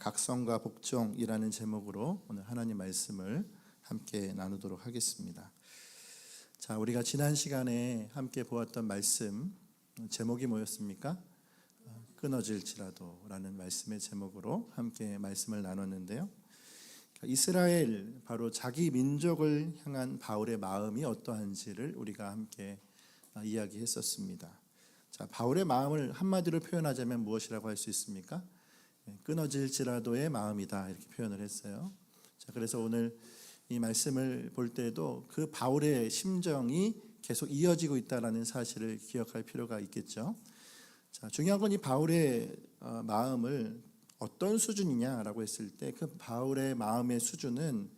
각성과 복종이라는 제목으로 오늘 하나님 말씀을 함께 나누도록 하겠습니다. 자, 우리가 지난 시간에 함께 보았던 말씀 제목이 뭐였습니까? 끊어질지라도라는 말씀의 제목으로 함께 말씀을 나눴는데요. 이스라엘, 바로 자기 민족을 향한 바울의 마음이 어떠한지를 우리가 함께 이야기했었습니다. 자, 바울의 마음을 한마디로 표현하자면 무엇이라고 할 수 있습니까? 끊어질지라도의 마음이다, 이렇게 표현을 했어요. 자, 그래서 오늘 이 말씀을 볼 때도 그 바울의 심정이 계속 이어지고 있다는 사실을 기억할 필요가 있겠죠. 자, 중요한 건 이 바울의 마음을 어떤 수준이냐라고 했을 때 그 바울의 마음의 수준은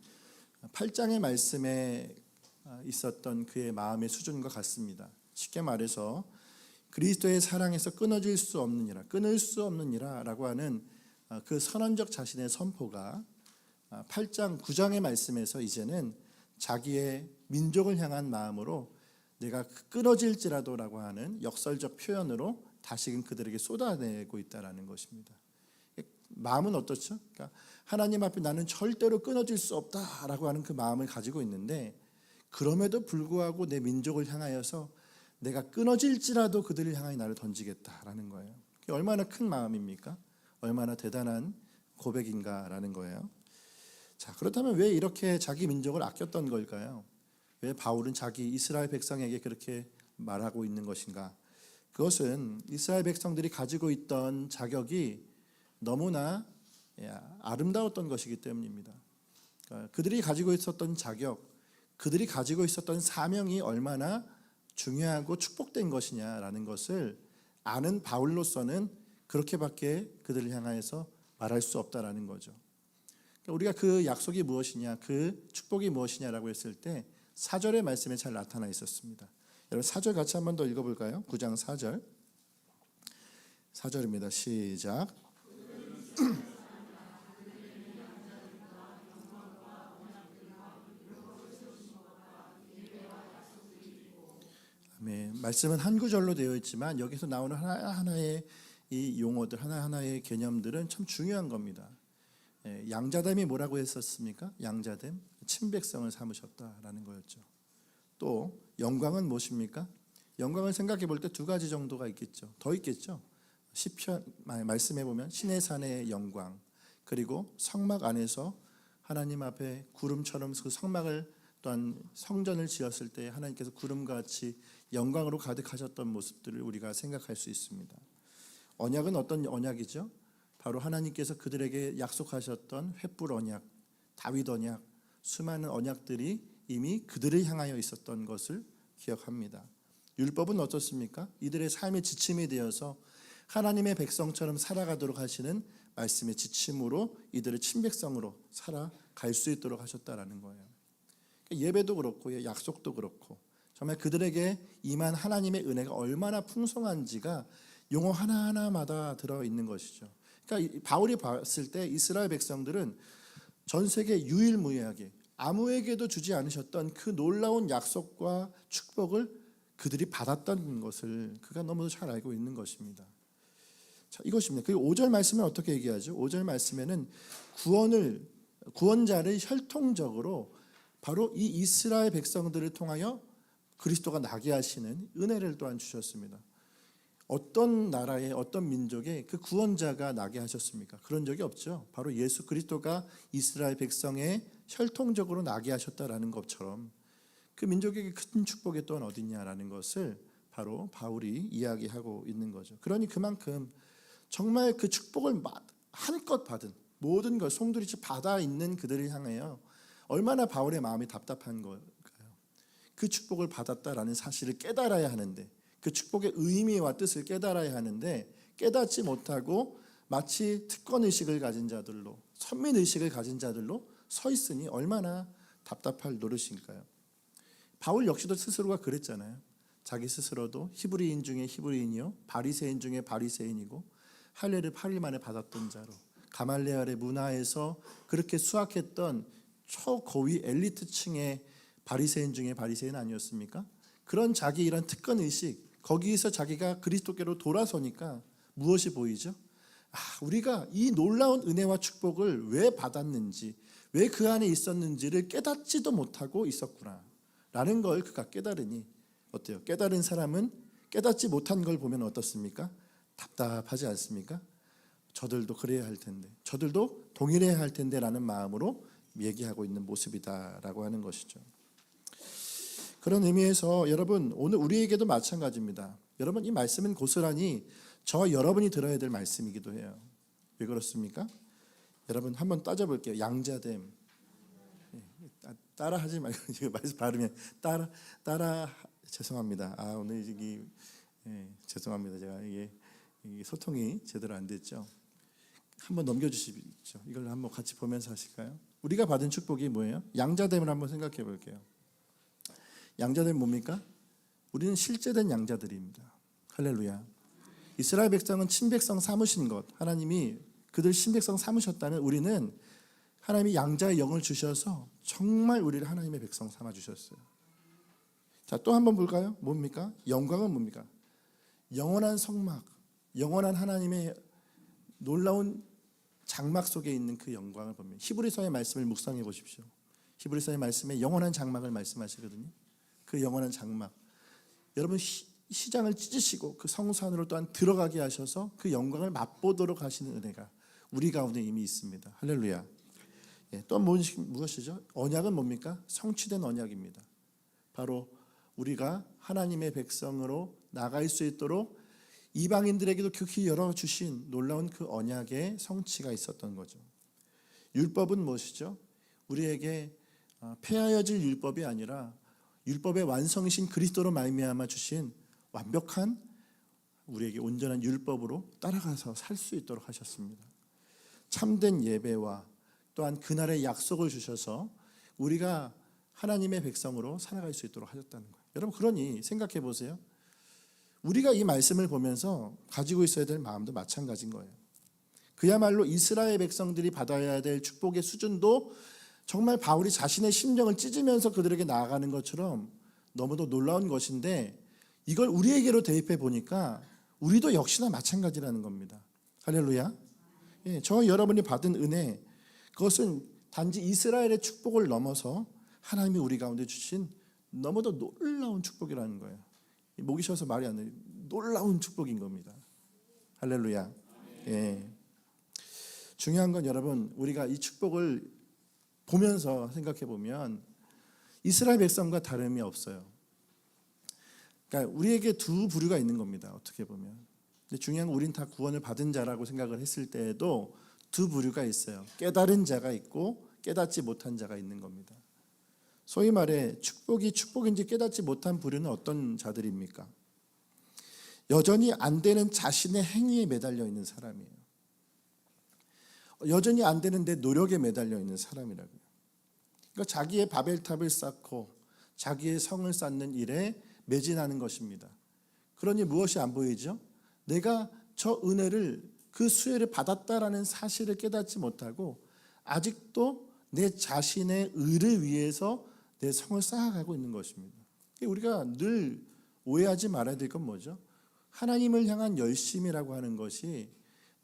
8장의 말씀에 있었던 그의 마음의 수준과 같습니다. 쉽게 말해서 그리스도의 사랑에서 끊어질 수 없느니라, 끊을 수 없느니라라고 하는 그 선언적 자신의 선포가 8장 9장의 말씀에서 이제는 자기의 민족을 향한 마음으로 내가 끊어질지라도라고 하는 역설적 표현으로 다시금 그들에게 쏟아내고 있다는 것입니다. 마음은 어떻죠? 그러니까 하나님 앞에 나는 절대로 끊어질 수 없다라고 하는 그 마음을 가지고 있는데, 그럼에도 불구하고 내 민족을 향하여서 내가 끊어질지라도 그들을 향하여 나를 던지겠다라는 거예요. 그게 얼마나 큰 마음입니까? 얼마나 대단한 고백인가라는 거예요. 자, 그렇다면 왜 이렇게 자기 민족을 아꼈던 걸까요? 왜 바울은 자기 이스라엘 백성에게 그렇게 말하고 있는 것인가? 그것은 이스라엘 백성들이 가지고 있던 자격이 너무나 아름다웠던 것이기 때문입니다. 그러니까 그들이 가지고 있었던 자격, 그들이 가지고 있었던 사명이 얼마나 중요하고 축복된 것이냐라는 것을 아는 바울로서는 그렇게밖에 그들을 향하여서 말할 수 없다라는 거죠. 그러니까 우리가 그 약속이 무엇이냐, 그 축복이 무엇이냐라고 했을 때 4절의 말씀에 잘 나타나 있었습니다. 여러분 4절 같이 한번 더 읽어볼까요? 9장 4절. 4절입니다. 시작. 아멘. 말씀은 한 구절로 되어 있지만 여기서 나오는 하나하나의 이 용어들, 하나하나의 개념들은 참 중요한 겁니다. 양자됨이 뭐라고 했었습니까? 양자됨, 친백성을 삼으셨다라는 거였죠. 또 영광은 무엇입니까? 영광을 생각해 볼 때 두 가지 정도가 있겠죠. 더 있겠죠. 시편 말씀해 보면 신의 산의 영광, 그리고 성막 안에서 하나님 앞에 구름처럼 그 성막을 또한 성전을 지었을 때 하나님께서 구름같이 영광으로 가득하셨던 모습들을 우리가 생각할 수 있습니다. 언약은 어떤 언약이죠? 바로 하나님께서 그들에게 약속하셨던 횃불 언약, 다윗 언약, 수많은 언약들이 이미 그들을 향하여 있었던 것을 기억합니다. 율법은 어떻습니까? 이들의 삶의 지침이 되어서 하나님의 백성처럼 살아가도록 하시는 말씀의 지침으로 이들을 친백성으로 살아갈 수 있도록 하셨다라는 거예요. 예배도 그렇고 약속도 그렇고 정말 그들에게 임한 하나님의 은혜가 얼마나 풍성한지가 용어 하나하나마다 들어있는 것이죠. 그러니까 바울이 봤을 때 이스라엘 백성들은 전 세계 유일무이하게 아무에게도 주지 않으셨던 그 놀라운 약속과 축복을 그들이 받았던 것을 그가 너무 잘 알고 있는 것입니다. 자, 이것입니다. 그리고 5절 말씀은 어떻게 얘기하죠? 5절 말씀에는 구원자를 혈통적으로 바로 이 이스라엘 백성들을 통하여 그리스도가 나게 하시는 은혜를 또한 주셨습니다. 어떤 나라의 어떤 민족의 그 구원자가 나게 하셨습니까? 그런 적이 없죠. 바로 예수 그리스도가 이스라엘 백성의 혈통적으로 나게 하셨다라는 것처럼 그 민족에게 큰 축복이 또한 어디 있냐라는 것을 바로 바울이 이야기하고 있는 거죠. 그러니 그만큼 정말 그 축복을 한껏 받은 모든 걸 송두리째 받아 있는 그들을 향하여 얼마나 바울의 마음이 답답한 걸까요? 그 축복을 받았다라는 사실을 깨달아야 하는데, 그 축복의 의미와 뜻을 깨달아야 하는데 깨닫지 못하고 마치 특권의식을 가진 자들로, 선민의식을 가진 자들로 서 있으니 얼마나 답답할 노릇일까요? 바울 역시도 스스로가 그랬잖아요. 자기 스스로도 히브리인 중에 히브리인이요 바리새인 중에 바리새인이고 할례를 8일 만에 받았던 자로 가말레알의 문화에서 그렇게 수학했던 초고위 엘리트층의 바리새인 중에 바리새인 아니었습니까? 그런 자기 이런 특권의식, 거기에서 자기가 그리스도께로 돌아서니까 무엇이 보이죠? 우리가 이 놀라운 은혜와 축복을 왜 받았는지, 왜 그 안에 있었는지를 깨닫지도 못하고 있었구나 라는 걸 그가 깨달으니 어때요? 깨달은 사람은 깨닫지 못한 걸 보면 어떻습니까? 답답하지 않습니까? 저들도 그래야 할 텐데, 저들도 동일해야 할 텐데 라는 마음으로 얘기하고 있는 모습이다라고 하는 것이죠. 그런 의미에서 여러분, 오늘 우리에게도 마찬가지입니다. 여러분, 이 말씀은 고스란히 저 여러분이 들어야 될 말씀이기도 해요. 왜 그렇습니까? 여러분 한번 따져볼게요. 양자됨. 따라하지 말고 이거 말씀 발음이 따라 죄송합니다. 오늘 여기 죄송합니다. 제가 이게 소통이 제대로 안 됐죠. 한번 넘겨주시죠. 이걸 한번 같이 보면서 하실까요? 우리가 받은 축복이 뭐예요? 양자됨을 한번 생각해 볼게요. 양자됨 뭡니까? 우리는 실제된 양자들입니다. 할렐루야. 이스라엘 백성은 친백성 삼으신 것, 하나님이 그들 친백성 삼으셨다면 우리는 하나님이 양자의 영을 주셔서 정말 우리를 하나님의 백성 삼아 주셨어요. 자, 또 한번 볼까요? 뭡니까? 영광은 뭡니까? 영원한 성막, 영원한 하나님의 놀라운 장막 속에 있는 그 영광을 보면, 히브리서의 말씀을 묵상해 보십시오. 히브리서의 말씀에 영원한 장막을 말씀하시거든요. 그 영원한 장막, 여러분 시장을 찢으시고 그 성소 안으로 또한 들어가게 하셔서 그 영광을 맛보도록 하시는 은혜가 우리 가운데 이미 있습니다. 할렐루야. 또 무엇이죠? 언약은 뭡니까? 성취된 언약입니다. 바로 우리가 하나님의 백성으로 나갈 수 있도록 이방인들에게도 극히 열어주신 놀라운 그 언약의 성취가 있었던 거죠. 율법은 무엇이죠? 우리에게 폐하여질 율법이 아니라 율법의 완성이신 그리스도로 말미암아 주신 완벽한 우리에게 온전한 율법으로 따라가서 살 수 있도록 하셨습니다. 참된 예배와 또한 그날의 약속을 주셔서 우리가 하나님의 백성으로 살아갈 수 있도록 하셨다는 거예요. 여러분, 그러니 생각해 보세요. 우리가 이 말씀을 보면서 가지고 있어야 될 마음도 마찬가지인 거예요. 그야말로 이스라엘 백성들이 받아야 될 축복의 수준도 정말 바울이 자신의 심령을 찢으면서 그들에게 나아가는 것처럼 너무도 놀라운 것인데, 이걸 우리에게로 대입해 보니까 우리도 역시나 마찬가지라는 겁니다. 할렐루야. 저 여러분이 받은 은혜, 그것은 단지 이스라엘의 축복을 넘어서 하나님이 우리 가운데 주신 너무도 놀라운 축복이라는 거예요. 목이 쉬어서 말이 안 돼요. 놀라운 축복인 겁니다. 할렐루야. 중요한 건 여러분, 우리가 이 축복을 보면서 생각해 보면 이스라엘 백성과 다름이 없어요. 그러니까 우리에게 두 부류가 있는 겁니다. 어떻게 보면. 근데 중요한 건 우린 다 구원을 받은 자라고 생각을 했을 때에도 두 부류가 있어요. 깨달은 자가 있고 깨닫지 못한 자가 있는 겁니다. 소위 말해 축복이 축복인지 깨닫지 못한 부류는 어떤 자들입니까? 여전히 안 되는 자신의 행위에 매달려 있는 사람이에요. 여전히 안 되는 내 노력에 매달려 있는 사람이라고요. 그러니까 자기의 바벨탑을 쌓고 자기의 성을 쌓는 일에 매진하는 것입니다. 그러니 무엇이 안 보이죠? 내가 저 은혜를, 그 수혜를 받았다라는 사실을 깨닫지 못하고 아직도 내 자신의 의를 위해서 내 성을 쌓아가고 있는 것입니다. 우리가 늘 오해하지 말아야 될 건 뭐죠? 하나님을 향한 열심이라고 하는 것이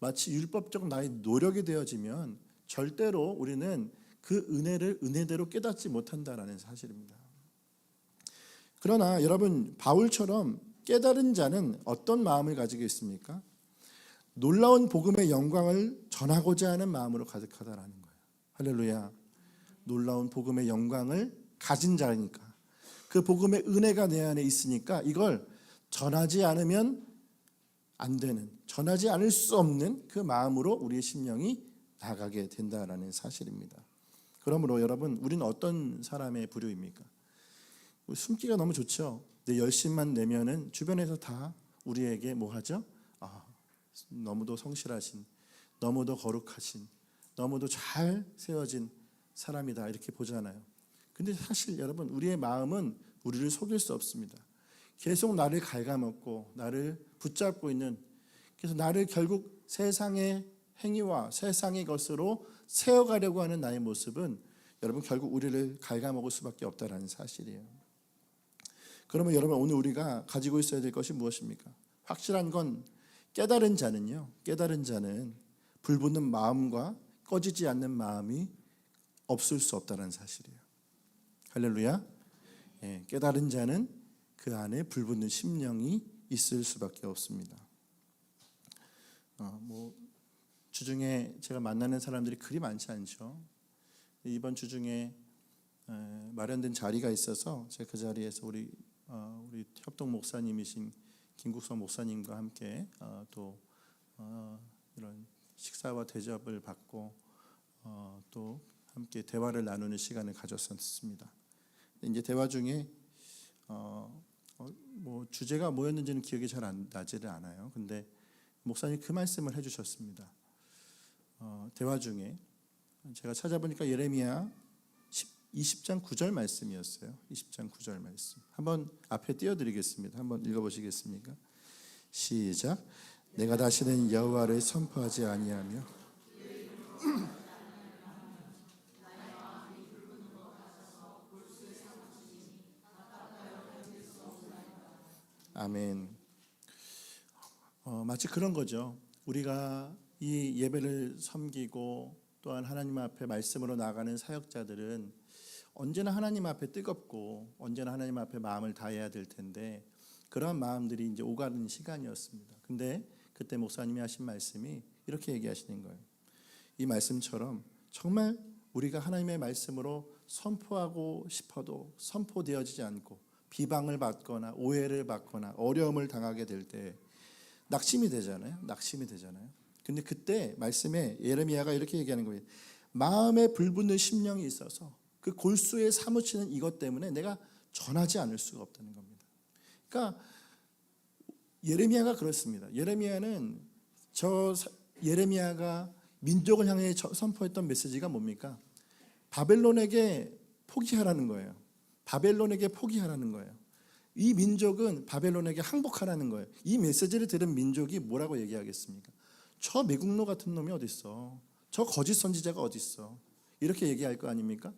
마치 율법적 나의 노력이 되어지면 절대로 우리는 그 은혜를 은혜대로 깨닫지 못한다라는 사실입니다. 그러나 여러분, 바울처럼 깨달은 자는 어떤 마음을 가지고 있습니까? 놀라운 복음의 영광을 전하고자 하는 마음으로 가득하다라는 거예요. 할렐루야. 놀라운 복음의 영광을 가진 자니까, 그 복음의 은혜가 내 안에 있으니까 이걸 전하지 않으면 안 되는, 전하지 않을 수 없는 그 마음으로 우리의 심령이 나가게 된다라는 사실입니다. 그러므로 여러분, 우리는 어떤 사람의 부류입니까? 숨기가 너무 좋죠. 내 열심만 내면은 주변에서 다 우리에게 뭐 하죠? 너무도 성실하신, 너무도 거룩하신, 너무도 잘 세워진 사람이다, 이렇게 보잖아요. 근데 사실 여러분, 우리의 마음은 우리를 속일 수 없습니다. 계속 나를 갉아먹고 나를 붙잡고 있는, 그래서 나를 결국 세상의 행위와 세상의 것으로 세워가려고 하는 나의 모습은 여러분 결국 우리를 갉아먹을 수밖에 없다는 사실이에요. 그러면 여러분, 오늘 우리가 가지고 있어야 될 것이 무엇입니까? 확실한 건 깨달은 자는요, 깨달은 자는 불붙는 마음과 꺼지지 않는 마음이 없을 수 없다는 사실이에요. 할렐루야. 예, 깨달은 자는 그 안에 불붙는 심령이 있을 수밖에 없습니다. 주중에 제가 만나는 사람들이 그리 많지 않죠. 이번 주중에 마련된 자리가 있어서 제가 그 자리에서 우리 협동 목사님이신 김국선 목사님과 함께 또 이런 식사와 대접을 받고 또 함께 대화를 나누는 시간을 가졌었습니다. 이제 대화 중에 주제가 뭐였는지는 기억이 잘 나지를 않아요. 근데 목사님 그 말씀을 해주셨습니다. 대화 중에 제가 찾아보니까 예레미야 20장 9절 말씀이었어요. 20장 9절 말씀. 한번 앞에 띄워드리겠습니다. 한번 읽어보시겠습니까? 시작. 내가 다시는 여호와를 선포하지 아니하며 아멘. 마치 그런 거죠. 우리가 이 예배를 섬기고 또한 하나님 앞에 말씀으로 나가는 사역자들은 언제나 하나님 앞에 뜨겁고 언제나 하나님 앞에 마음을 다해야 될 텐데 그러한 마음들이 이제 오가는 시간이었습니다. 근데 그때 목사님이 하신 말씀이 이렇게 얘기하시는 거예요. 이 말씀처럼 정말 우리가 하나님의 말씀으로 선포하고 싶어도 선포되어지지 않고 비방을 받거나 오해를 받거나 어려움을 당하게 될 때 낙심이 되잖아요. 근데 그때 말씀에 예레미야가 이렇게 얘기하는 거예요. 마음에 불붙는 심령이 있어서 그 골수에 사무치는 이것 때문에 내가 전하지 않을 수가 없다는 겁니다. 그러니까 예레미야가 그렇습니다. 예레미야가 민족을 향해 선포했던 메시지가 뭡니까? 바벨론에게 포기하라는 거예요. 이 민족은 바벨론에게 항복하라는 거예요. 이 메시지를 들은 민족이 뭐라고 얘기하겠습니까? 저 매국노 같은 놈이 어디 있어? 저 거짓 선지자가 어디 있어? 이렇게 얘기할 거 아닙니까?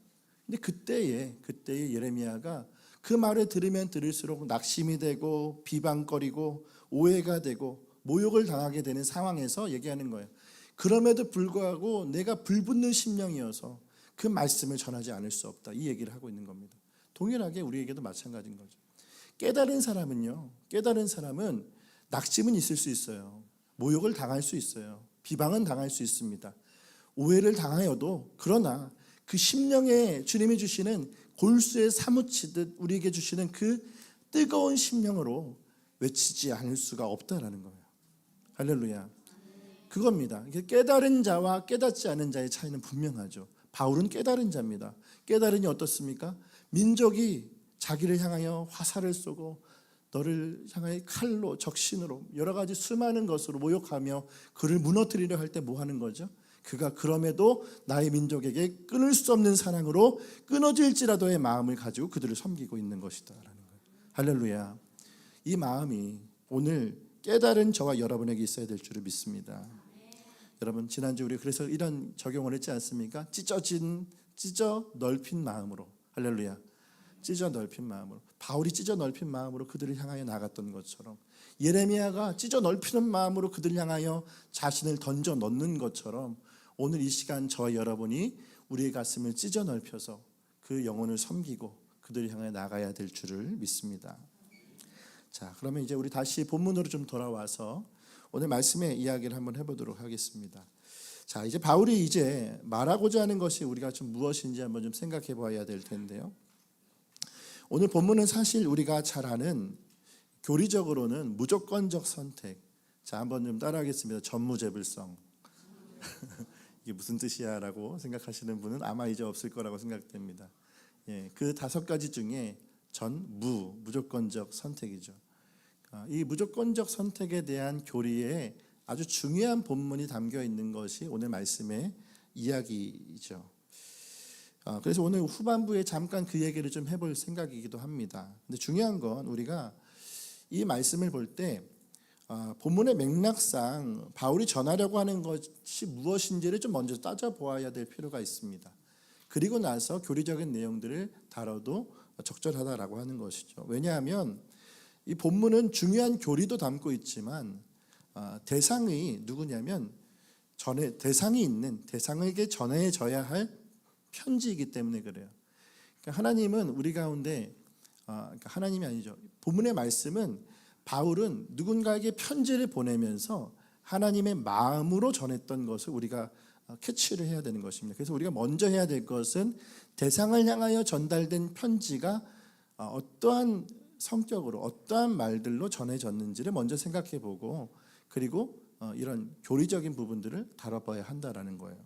근데 그때에 예레미야가 그 말을 들으면 들을수록 낙심이 되고 비방거리고 오해가 되고 모욕을 당하게 되는 상황에서 얘기하는 거예요. 그럼에도 불구하고 내가 불붙는 심령이어서 그 말씀을 전하지 않을 수 없다. 이 얘기를 하고 있는 겁니다. 동일하게 우리에게도 마찬가지인 거죠. 깨달은 사람은 낙심은 있을 수 있어요. 모욕을 당할 수 있어요. 비방은 당할 수 있습니다. 오해를 당하여도 그러나 그 심령에 주님이 주시는 골수에 사무치듯 우리에게 주시는 그 뜨거운 심령으로 외치지 않을 수가 없다라는 거예요. 할렐루야. 그겁니다. 깨달은 자와 깨닫지 않은 자의 차이는 분명하죠. 바울은 깨달은 자입니다. 깨달으니 어떻습니까? 민족이 자기를 향하여 화살을 쏘고 너를 향하여 칼로 적신으로 여러 가지 수많은 것으로 모욕하며 그를 무너뜨리려 할 때 뭐 하는 거죠? 그가 그럼에도 나의 민족에게 끊을 수 없는 사랑으로 끊어질지라도의 마음을 가지고 그들을 섬기고 있는 것이다 라는 거예요. 할렐루야. 이 마음이 오늘 깨달은 저와 여러분에게 있어야 될 줄을 믿습니다. 여러분 지난주 우리 그래서 이런 적용을 했지 않습니까? 찢어 넓힌 마음으로. 할렐루야. 찢어 넓힌 마음으로. 바울이 찢어 넓힌 마음으로 그들을 향하여 나갔던 것처럼 예레미야가 찢어 넓히는 마음으로 그들을 향하여 자신을 던져 넣는 것처럼 오늘 이 시간 저와 여러분이 우리의 가슴을 찢어 넓혀서 그 영혼을 섬기고 그들을 향해 나가야 될 줄을 믿습니다. 자, 그러면 이제 우리 다시 본문으로 좀 돌아와서 오늘 말씀의 이야기를 한번 해보도록 하겠습니다. 자, 이제 바울이 이제 말하고자 하는 것이 우리가 좀 무엇인지 한번 좀 생각해 봐야 될 텐데요. 오늘 본문은 사실 우리가 잘 아는 교리적으로는 무조건적 선택. 자, 한번 좀 따라하겠습니다. 전무제불성. 이게 무슨 뜻이야 라고 생각하시는 분은 아마 이제 없을 거라고 생각됩니다. 예, 그 5가지 중에 무조건적 선택이죠. 이 무조건적 선택에 대한 교리에 아주 중요한 본문이 담겨 있는 것이 오늘 말씀의 이야기이죠. 그래서 오늘 후반부에 잠깐 그 얘기를 좀 해볼 생각이기도 합니다. 근데 중요한 건 우리가 이 말씀을 볼 때 본문의 맥락상 바울이 전하려고 하는 것이 무엇인지를 좀 먼저 따져보아야 될 필요가 있습니다. 그리고 나서 교리적인 내용들을 다뤄도 적절하다라고 하는 것이죠. 왜냐하면 이 본문은 중요한 교리도 담고 있지만 대상이 누구냐면 대상이 있는 대상에게 전해져야 할 편지이기 때문에 그래요. 그러니까 하나님은 우리 가운데 그러니까 하나님이 아니죠. 본문의 말씀은 바울은 누군가에게 편지를 보내면서 하나님의 마음으로 전했던 것을 우리가 캐치를 해야 되는 것입니다. 그래서 우리가 먼저 해야 될 것은 대상을 향하여 전달된 편지가 어떠한 성격으로 어떠한 말들로 전해졌는지를 먼저 생각해 보고 그리고 이런 교리적인 부분들을 다뤄봐야 한다라는 거예요.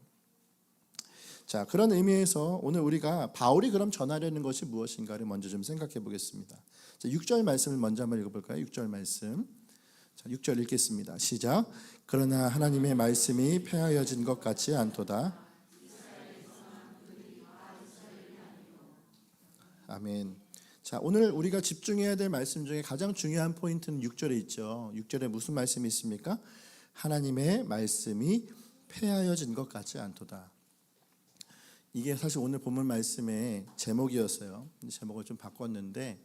자, 그런 의미에서 오늘 우리가 바울이 그럼 전하려는 것이 무엇인가를 먼저 좀 생각해 보겠습니다. 자, 6절 말씀을 먼저 한번 읽어볼까요? 6절 말씀. 자, 6절 읽겠습니다. 시작. 그러나 하나님의 말씀이 폐하여진 것 같지 않도다. 아멘. 자, 오늘 우리가 집중해야 될 말씀 중에 가장 중요한 포인트는 6절에 있죠. 6절에 무슨 말씀이 있습니까? 하나님의 말씀이 폐하여진 것 같지 않도다. 이게 사실 오늘 본문 말씀의 제목이었어요. 제목을 좀 바꿨는데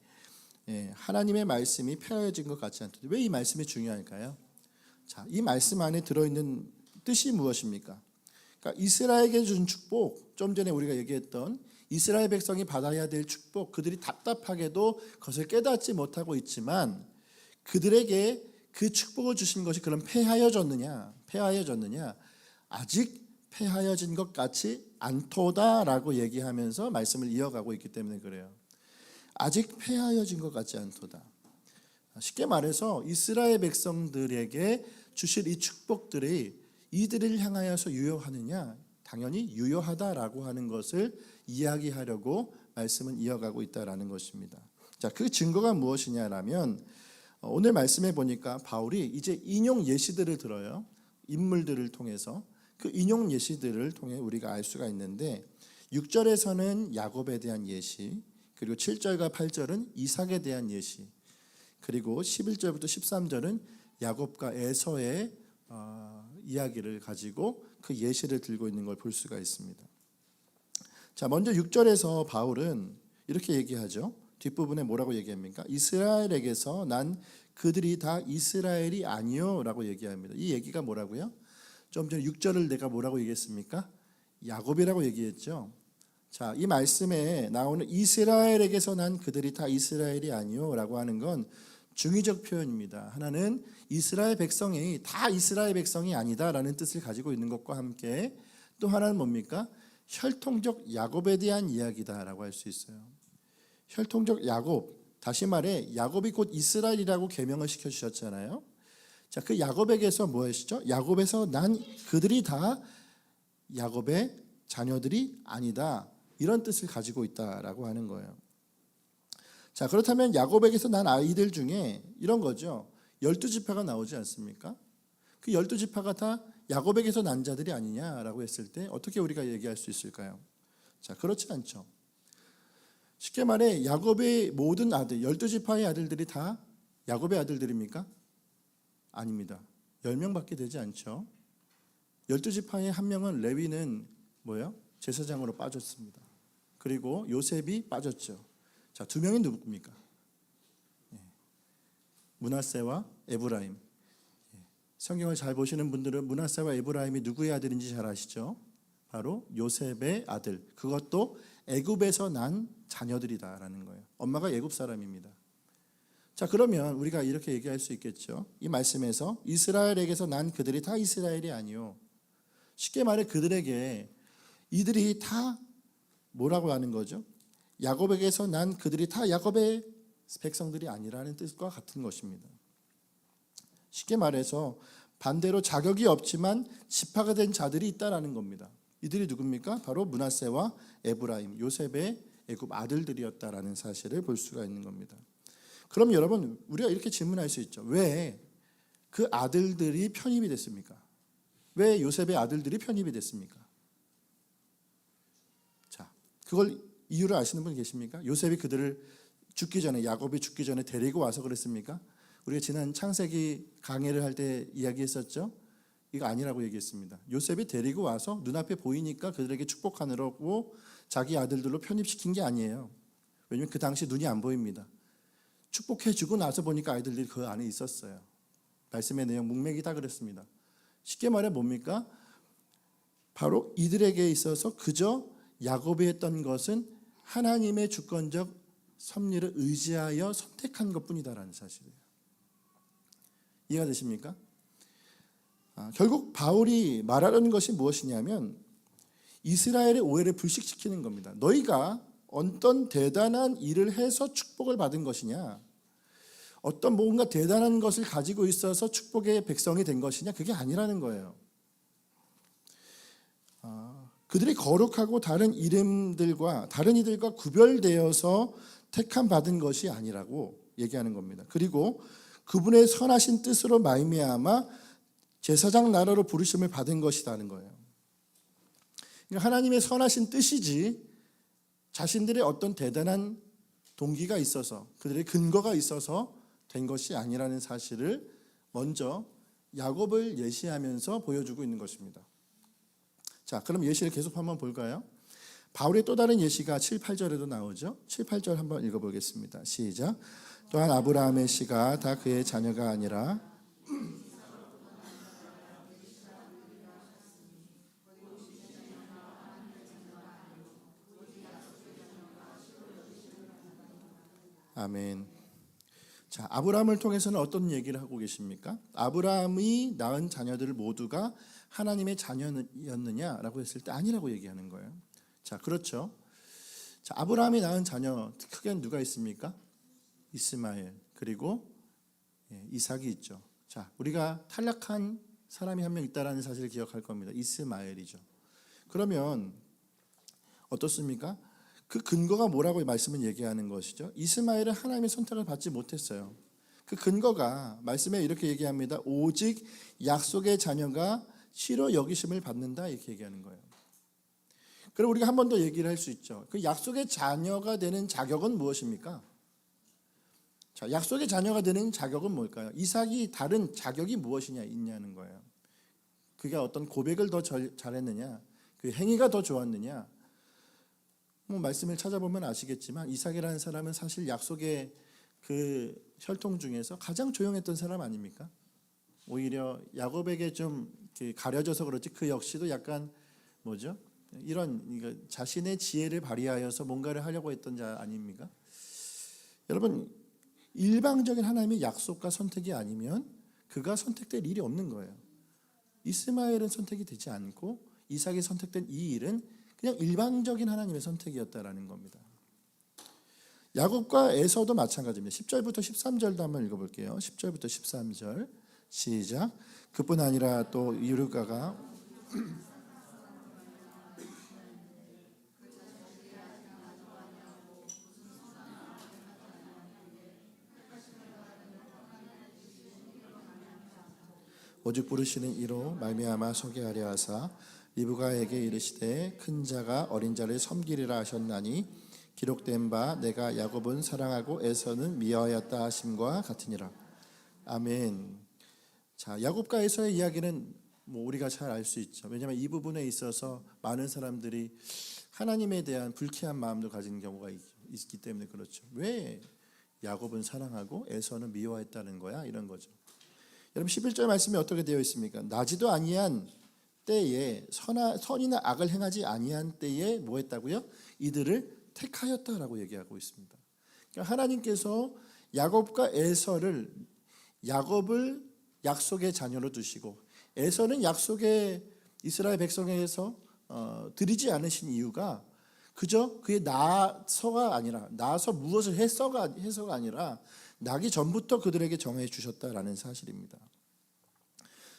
하나님의 말씀이 폐하여진 것 같지 않다. 왜 이 말씀이 중요할까요? 자, 이 말씀 안에 들어있는 뜻이 무엇입니까? 그러니까 이스라엘에게 준 축복, 좀 전에 우리가 얘기했던 이스라엘 백성이 받아야 될 축복, 그들이 답답하게도 그것을 깨닫지 못하고 있지만 그들에게 그 축복을 주신 것이 그럼 폐하여졌느냐? 아직 폐하여진 것 같이 않도다라고 얘기하면서 말씀을 이어가고 있기 때문에 그래요. 아직 폐하여진 것 같지 않도다. 쉽게 말해서 이스라엘 백성들에게 주실 이 축복들이 이들을 향하여서 유효하느냐? 당연히 유효하다라고 하는 것을 이야기하려고 말씀은 이어가고 있다라는 것입니다. 자, 그 증거가 무엇이냐라면 오늘 말씀해 보니까 바울이 이제 인용 예시들을 들어요. 인물들을 통해서 그 인용 예시들을 통해 우리가 알 수가 있는데 6절에서는 야곱에 대한 예시, 그리고 7절과 8절은 이삭에 대한 예시, 그리고 11절부터 13절은 야곱과 에서의 이야기를 가지고 그 예시를 들고 있는 걸 볼 수가 있습니다. 자, 먼저 6절에서 바울은 이렇게 얘기하죠. 뒷부분에 뭐라고 얘기합니까? 이스라엘에게서 난 그들이 다 이스라엘이 아니요 라고 얘기합니다. 이 얘기가 뭐라고요? 좀 전에 6절을 내가 뭐라고 얘기했습니까? 야곱이라고 얘기했죠. 자, 이 말씀에 나오는 이스라엘에게서 난 그들이 다 이스라엘이 아니요 라고 하는 건 중의적 표현입니다. 하나는 이스라엘 백성이 다 이스라엘 백성이 아니다라는 뜻을 가지고 있는 것과 함께 또 하나는 뭡니까? 혈통적 야곱에 대한 이야기다라고 할 수 있어요. 혈통적 야곱, 다시 말해 야곱이 곧 이스라엘이라고 계명을 시켜주셨잖아요. 자, 그 야곱에게서 무엇이죠? 야곱에서 난 그들이 다 야곱의 자녀들이 아니다. 이런 뜻을 가지고 있다라고 하는 거예요. 자, 그렇다면 야곱에게서 난 아이들 중에 이런 거죠. 12지파가 나오지 않습니까? 그 12지파가 다 야곱에게서 난 자들이 아니냐라고 했을 때 어떻게 우리가 얘기할 수 있을까요? 자, 그렇지 않죠. 쉽게 말해 야곱의 모든 아들, 12지파의 아들들이 다 야곱의 아들들입니까? 아닙니다. 10명밖에 되지 않죠. 12지파의 한 명은 레위는 뭐예요? 제사장으로 빠졌습니다. 그리고 요셉이 빠졌죠. 자, 2명이 누굽니까? 므낫세와 에브라임. 성경을 잘 보시는 분들은 므낫세와 에브라임이 누구의 아들인지 잘 아시죠? 바로 요셉의 아들. 그것도 애굽에서 난 자녀들이다라는 거예요. 엄마가 애굽 사람입니다. 자, 그러면 우리가 이렇게 얘기할 수 있겠죠. 이 말씀에서 이스라엘에게서 난 그들이 다 이스라엘이 아니요. 쉽게 말해 그들에게 이들이 다 뭐라고 하는 거죠? 야곱에게서 난 그들이 다 야곱의 백성들이 아니라는 뜻과 같은 것입니다. 쉽게 말해서 반대로 자격이 없지만 지파가 된 자들이 있다라는 겁니다. 이들이 누굽니까? 바로 므낫세와 에브라임, 요셉의 애굽 아들들이었다라는 사실을 볼 수가 있는 겁니다. 그럼 여러분, 우리가 이렇게 질문할 수 있죠. 왜 그 아들들이 편입이 됐습니까? 왜 요셉의 아들들이 편입이 됐습니까? 자, 그걸 이유를 아시는 분 계십니까? 요셉이 그들을 죽기 전에, 야곱이 죽기 전에 데리고 와서 그랬습니까? 우리가 지난 창세기 강해를 할 때 이야기했었죠. 이거 아니라고 얘기했습니다. 요셉이 데리고 와서 눈앞에 보이니까 그들에게 축복하느라고 자기 아들들로 편입시킨 게 아니에요. 왜냐하면 그 당시 눈이 안 보입니다. 축복해주고 나서 보니까 아이들이 그 안에 있었어요. 말씀의 내용 문맥이 다 그랬습니다. 쉽게 말해 뭡니까? 바로 이들에게 있어서 그저 야곱이 했던 것은 하나님의 주권적 섭리를 의지하여 선택한 것뿐이다라는 사실이에요. 이해가 되십니까? 결국 바울이 말하려는 것이 무엇이냐면 이스라엘의 오해를 불식시키는 겁니다. 너희가 어떤 대단한 일을 해서 축복을 받은 것이냐, 어떤 뭔가 대단한 것을 가지고 있어서 축복의 백성이 된 것이냐, 그게 아니라는 거예요. 그들이 거룩하고 다른 이들과 구별되어서 택함 받은 것이 아니라고 얘기하는 겁니다. 그리고 그분의 선하신 뜻으로 말미암아 제사장 나라로 부르심을 받은 것이라는 거예요. 그러니까 하나님의 선하신 뜻이지 자신들의 어떤 대단한 동기가 있어서 그들의 근거가 있어서 된 것이 아니라는 사실을 먼저 야곱을 예시하면서 보여주고 있는 것입니다. 자, 그럼 예시를 계속 한번 볼까요? 바울의 또 다른 예시가 7, 8절에도 나오죠. 7, 8절 한번 읽어보겠습니다. 시작. 또한 아브라함의 씨가 다 그의 자녀가 아니라 아멘. 자, 아브라함을 통해서는 어떤 얘기를 하고 계십니까? 아브라함이 낳은 자녀들 모두가 하나님의 자녀였느냐라고 했을 때 아니라고 얘기하는 거예요. 자, 그렇죠. 자, 아브라함이 낳은 자녀 크게 누가 있습니까? 이스마엘, 그리고 이삭이 있죠. 자, 우리가 탈락한 사람이 한 명 있다라는 사실을 기억할 겁니다. 이스마엘이죠. 그러면 어떻습니까? 그 근거가 뭐라고 말씀은 얘기하는 것이죠. 이스마엘은 하나님의 선택을 받지 못했어요. 그 근거가 말씀에 이렇게 얘기합니다. 오직 약속의 자녀가 실로 여기심을 받는다 이렇게 얘기하는 거예요. 그럼 우리가 한 번 더 얘기를 할 수 있죠. 그 약속의 자녀가 되는 자격은 무엇입니까? 자, 약속의 자녀가 되는 자격은 뭘까요? 이삭이 다른 자격이 무엇이냐 있냐는 거예요. 그게 어떤 고백을 더 잘했느냐, 그 행위가 더 좋았느냐. 뭐 말씀을 찾아보면 아시겠지만 이삭이라는 사람은 사실 약속의 그 혈통 중에서 가장 조용했던 사람 아닙니까? 오히려 야곱에게 좀 가려져서 그렇지 그 역시도 약간 뭐죠? 이런 자신의 지혜를 발휘하여서 뭔가를 하려고 했던 자 아닙니까? 여러분, 일방적인 하나님의 약속과 선택이 아니면 그가 선택될 일이 없는 거예요. 이스마엘은 선택이 되지 않고 이삭이 선택된 이 일은 그냥 일방적인 하나님의 선택이었다라는 겁니다. 야곱과 에서도 마찬가지입니다. 10절부터 13절도 한번 읽어볼게요. 10절부터 13절 시작. 그뿐 아니라 또 이르가가 오직 부르시는 이로 말미암아 소개하려 하사 리브가에게 이르시되 큰 자가 어린 자를 섬기리라 하셨나니 기록된 바 내가 야곱은 사랑하고 에서는 미워하였다 하심과 같으니라. 아멘. 자, 야곱과 에서의 이야기는 뭐 우리가 잘 알 수 있죠. 왜냐하면 이 부분에 있어서 많은 사람들이 하나님에 대한 불쾌한 마음도 가진 경우가 있기 때문에 그렇죠. 왜 야곱은 사랑하고 에서는 미워했다는 거야? 이런 거죠. 여러분 11절 말씀이 어떻게 되어 있습니까? 나지도 아니한 때에 선이나 악을 행하지 아니한 때에 뭐 했다고요? 이들을 택하였다라고 얘기하고 있습니다. 그러니까 하나님께서 야곱과 에서를 야곱을 약속의 자녀로 두시고 에서는 약속의 이스라엘 백성에서 드리지 않으신 이유가 그저 그의 나서가 아니라 나서 무엇을 해서가 아니라 나기 전부터 그들에게 정해 주셨다라는 사실입니다.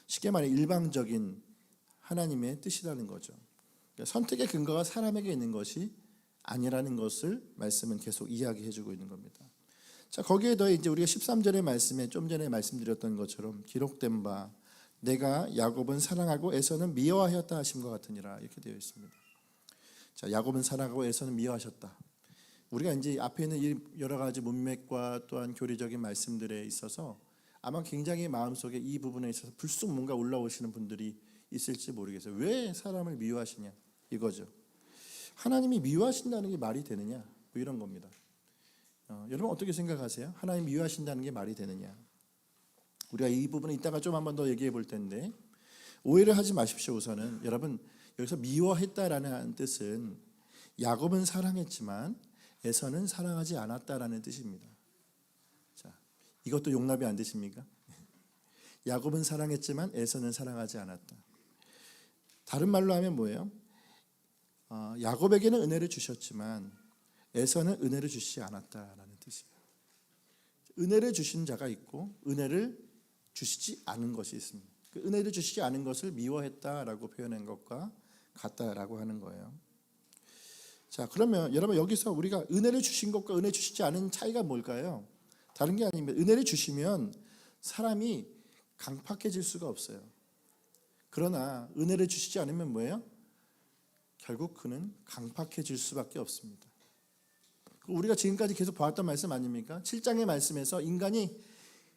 쉽게 말해 일방적인 하나님의 뜻이라는 거죠. 그러니까 선택의 근거가 사람에게 있는 것이 아니라는 것을 말씀은 계속 이야기해주고 있는 겁니다. 자, 거기에 더해 이제 우리가 13절의 말씀에 좀 전에 말씀드렸던 것처럼 기록된 바 내가 야곱은 사랑하고 에서는 미워하였다 하심과 같으니라 이렇게 되어 있습니다. 자, 야곱은 사랑하고 에서는 미워하셨다. 우리가 이제 앞에 있는 이 여러 가지 문맥과 또한 교리적인 말씀들에 있어서 아마 굉장히 마음속에 이 부분에 있어서 불쑥 뭔가 올라오시는 분들이 있을지 모르겠어요. 왜 사람을 미워하시냐 이거죠. 하나님이 미워하신다는 게 말이 되느냐 뭐 이런 겁니다. 여러분 어떻게 생각하세요? 하나님 미워하신다는 게 말이 되느냐? 우리가 이 부분은 이따가 좀 한 번 더 얘기해 볼 텐데 오해를 하지 마십시오. 우선은 여러분 여기서 미워했다라는 뜻은 야곱은 사랑했지만 에서는 사랑하지 않았다라는 뜻입니다. 자, 이것도 용납이 안 되십니까? 야곱은 사랑했지만 에서는 사랑하지 않았다. 다른 말로 하면 뭐예요? 야곱에게는 은혜를 주셨지만 에서는 은혜를 주시지 않았다라는 뜻이에요. 은혜를 주신 자가 있고 은혜를 주시지 않은 것이 있습니다. 그 은혜를 주시지 않은 것을 미워했다라고 표현한 것과 같다라고 하는 거예요. 자, 그러면 여러분 여기서 우리가 은혜를 주신 것과 은혜 주시지 않은 차이가 뭘까요? 다른 게 아닙니다. 은혜를 주시면 사람이 강팍해질 수가 없어요. 그러나 은혜를 주시지 않으면 뭐예요? 결국 그는 강팍해질 수밖에 없습니다. 우리가 지금까지 계속 봐왔던 말씀 아닙니까? 7장의 말씀에서 인간이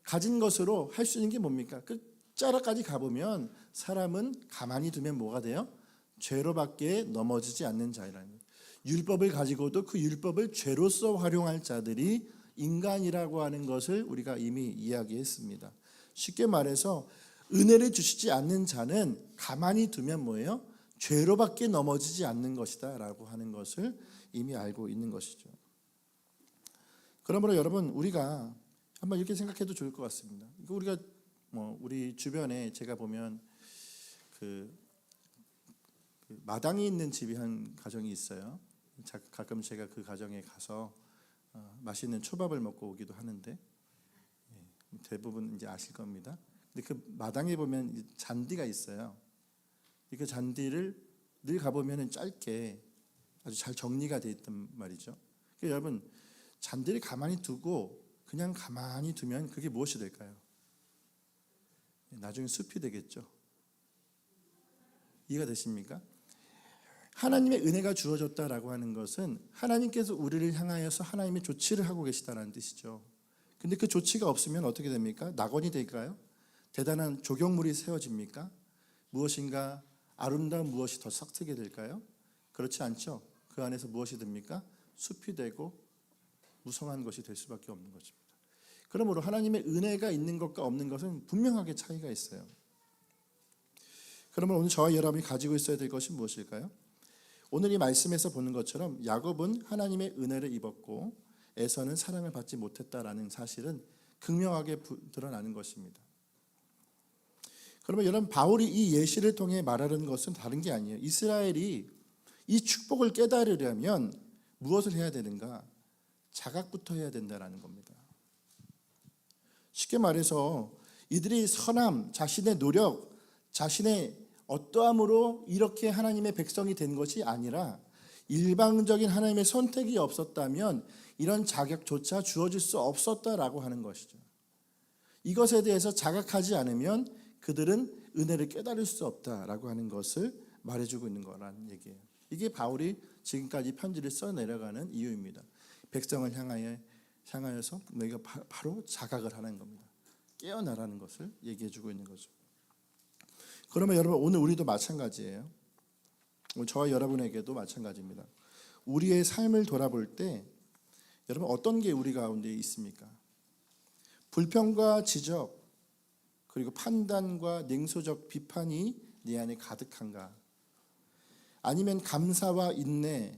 가진 것으로 할 수 있는 게 뭡니까? 끝자락까지 가보면 사람은 가만히 두면 뭐가 돼요? 죄로밖에 넘어지지 않는 자이라는 거예요. 율법을 가지고도 그 율법을 죄로서 활용할 자들이 인간이라고 하는 것을 우리가 이미 이야기했습니다. 쉽게 말해서 은혜를 주시지 않는 자는 가만히 두면 뭐예요? 죄로밖에 넘어지지 않는 것이다 라고 하는 것을 이미 알고 있는 것이죠. 그러므로 여러분 우리가 한번 이렇게 생각해도 좋을 것 같습니다. 우리가 우리 주변에 제가 보면 그 마당이 있는 집이 한 가정이 있어요. 가끔 제가 그 가정에 가서 맛있는 초밥을 먹고 오기도 하는데 대부분 이제 아실 겁니다. 근데 그 마당에 보면 잔디가 있어요. 그 잔디를 늘 가보면 짧게 아주 잘 정리가 되어 있단 말이죠. 그러니까 여러분 잔디를 가만히 두고 그냥 가만히 두면 그게 무엇이 될까요? 나중에 숲이 되겠죠. 이해가 되십니까? 하나님의 은혜가 주어졌다라고 하는 것은 하나님께서 우리를 향하여서 하나님의 조치를 하고 계시다는 뜻이죠. 근데 그 조치가 없으면 어떻게 됩니까? 낙원이 될까요? 대단한 조경물이 세워집니까? 무엇인가 아름다운 무엇이 더 싹트게 될까요? 그렇지 않죠. 그 안에서 무엇이 됩니까? 숲이 되고 무성한 것이 될 수밖에 없는 것입니다. 그러므로 하나님의 은혜가 있는 것과 없는 것은 분명하게 차이가 있어요. 그러면 오늘 저와 여러분이 가지고 있어야 될 것이 무엇일까요? 오늘 이 말씀에서 보는 것처럼 야곱은 하나님의 은혜를 입었고 에서는 사랑을 받지 못했다라는 사실은 극명하게 드러나는 것입니다. 그러면 여러분 바울이 이 예시를 통해 말하는 것은 다른 게 아니에요. 이스라엘이 이 축복을 깨달으려면 무엇을 해야 되는가? 자각부터 해야 된다는 겁니다. 쉽게 말해서 이들이 선함, 자신의 노력, 자신의 어떠함으로 이렇게 하나님의 백성이 된 것이 아니라 일방적인 하나님의 선택이 없었다면 이런 자격조차 주어질 수 없었다라고 하는 것이죠. 이것에 대해서 자각하지 않으면 그들은 은혜를 깨달을 수 없다라고 하는 것을 말해주고 있는 거라는 얘기예요. 이게 바울이 지금까지 편지를 써 내려가는 이유입니다. 백성을 향하여서 너희가 바로 자각을 하는 겁니다. 깨어나라는 것을 얘기해주고 있는 거죠. 그러면 여러분 오늘 우리도 마찬가지예요. 저와 여러분에게도 마찬가지입니다. 우리의 삶을 돌아볼 때 여러분 어떤 게 우리 가운데 있습니까? 불평과 지적 그리고 판단과 냉소적 비판이 네 안에 가득한가? 아니면 감사와 인내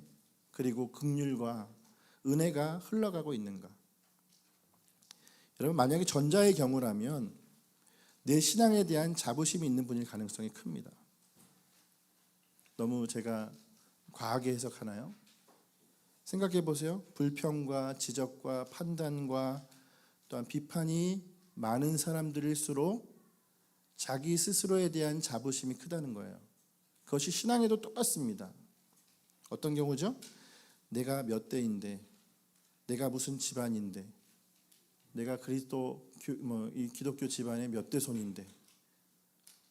그리고 긍휼과 은혜가 흘러가고 있는가? 여러분 만약에 전자의 경우라면 내 신앙에 대한 자부심이 있는 분일 가능성이 큽니다. 너무 제가 과하게 해석하나요? 생각해 보세요. 불평과 지적과 판단과 또한 비판이 많은 사람들일수록 자기 스스로에 대한 자부심이 크다는 거예요. 그것이 신앙에도 똑같습니다. 어떤 경우죠? 내가 몇 대인데, 내가 무슨 집안인데, 내가 이 기독교 집안의 몇 대 손인데,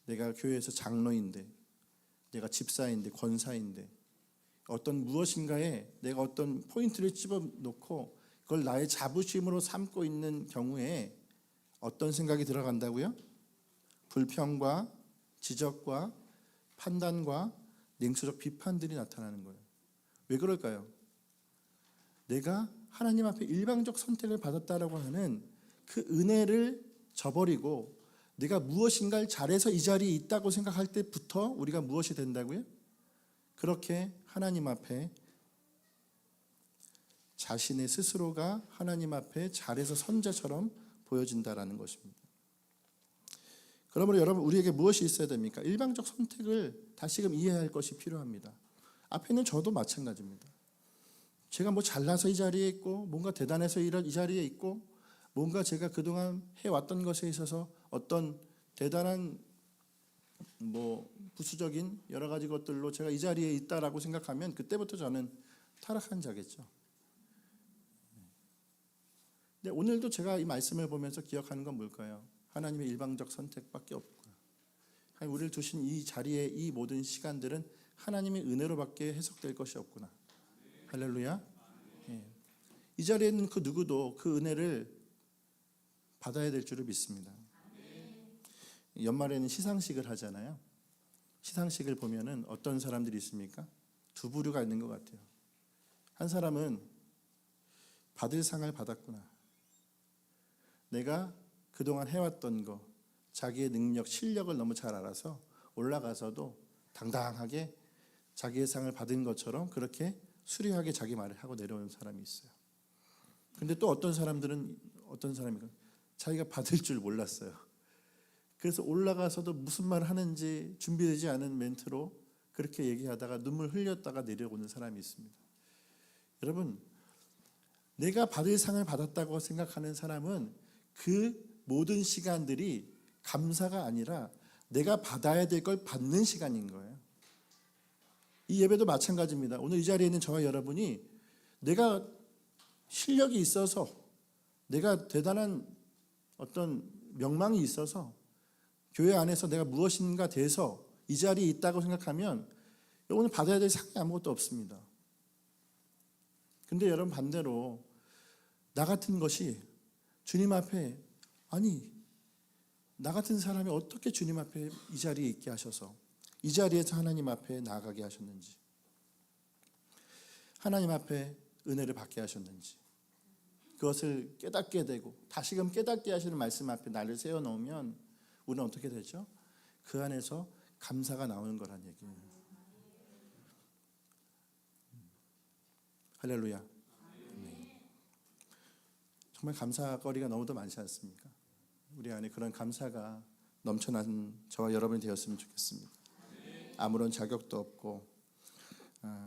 내가 교회에서 장로인데, 내가 집사인데, 권사인데, 어떤 무엇인가에 내가 어떤 포인트를 집어넣고 그걸 나의 자부심으로 삼고 있는 경우에 어떤 생각이 들어간다고요? 불평과 지적과 판단과 냉소적 비판들이 나타나는 거예요. 왜 그럴까요? 내가 하나님 앞에 일방적 선택을 받았다라고 하는 그 은혜를 저버리고 내가 무엇인가를 잘해서 이 자리에 있다고 생각할 때부터 우리가 무엇이 된다고요? 그렇게 하나님 앞에 자신의 스스로가 하나님 앞에 잘해서 선자처럼 보여진다라는 것입니다. 그러므로 여러분, 우리에게 무엇이 있어야 됩니까? 일방적 선택을 다시금 이해할 것이 필요합니다. 앞에 있는 저도 마찬가지입니다. 제가 뭐 잘나서 이 자리에 있고, 뭔가 대단해서 이 자리에 있고, 뭔가 제가 그동안 해왔던 것에 있어서 어떤 대단한 부수적인 여러 가지 것들로 제가 이 자리에 있다라고 생각하면 그때부터 저는 타락한 자겠죠. 근데 오늘도 제가 이 말씀을 보면서 기억하는 건 뭘까요? 하나님의 일방적 선택밖에 없구나. 우리를 두신 이 자리에 이 모든 시간들은 하나님의 은혜로밖에 해석될 것이 없구나. 할렐루야. 이 자리에 있는 그 누구도 그 은혜를 받아야 될 줄을 믿습니다. 연말에는 시상식을 하잖아요. 시상식을 보면은 어떤 사람들이 있습니까? 두 부류가 있는 것 같아요. 한 사람은 받을 상을 받았구나. 내가 그동안 해왔던 거, 자기의 능력, 실력을 너무 잘 알아서 올라가서도 당당하게 자기의 상을 받은 것처럼 그렇게 수려하게 자기 말을 하고 내려오는 사람이 있어요. 근데 또 어떤 사람들은 자기가 받을 줄 몰랐어요. 그래서 올라가서도 무슨 말을 하는지 준비되지 않은 멘트로 그렇게 얘기하다가 눈물 흘렸다가 내려오는 사람이 있습니다. 여러분, 내가 받을 상을 받았다고 생각하는 사람은 그 모든 시간들이 감사가 아니라 내가 받아야 될 걸 받는 시간인 거예요. 이 예배도 마찬가지입니다. 오늘 이 자리에 있는 저와 여러분이 내가 실력이 있어서, 내가 대단한 어떤 명망이 있어서, 교회 안에서 내가 무엇인가 돼서 이 자리에 있다고 생각하면 오늘 받아야 될 상이 아무것도 없습니다. 근데 여러분, 반대로 나 같은 것이 주님 앞에, 나 같은 사람이 어떻게 주님 앞에 이 자리에 있게 하셔서 이 자리에서 하나님 앞에 나아가게 하셨는지, 하나님 앞에 은혜를 받게 하셨는지, 그것을 깨닫게 되고 다시금 깨닫게 하시는 말씀 앞에 나를 세워놓으면 우리는 어떻게 되죠? 그 안에서 감사가 나오는 거란 얘기예요. 할렐루야. 네. 정말 감사거리가 너무도 많지 않습니까? 우리 안에 그런 감사가 넘쳐나는 저와 여러분이 되었으면 좋겠습니다. 아무런 자격도 없고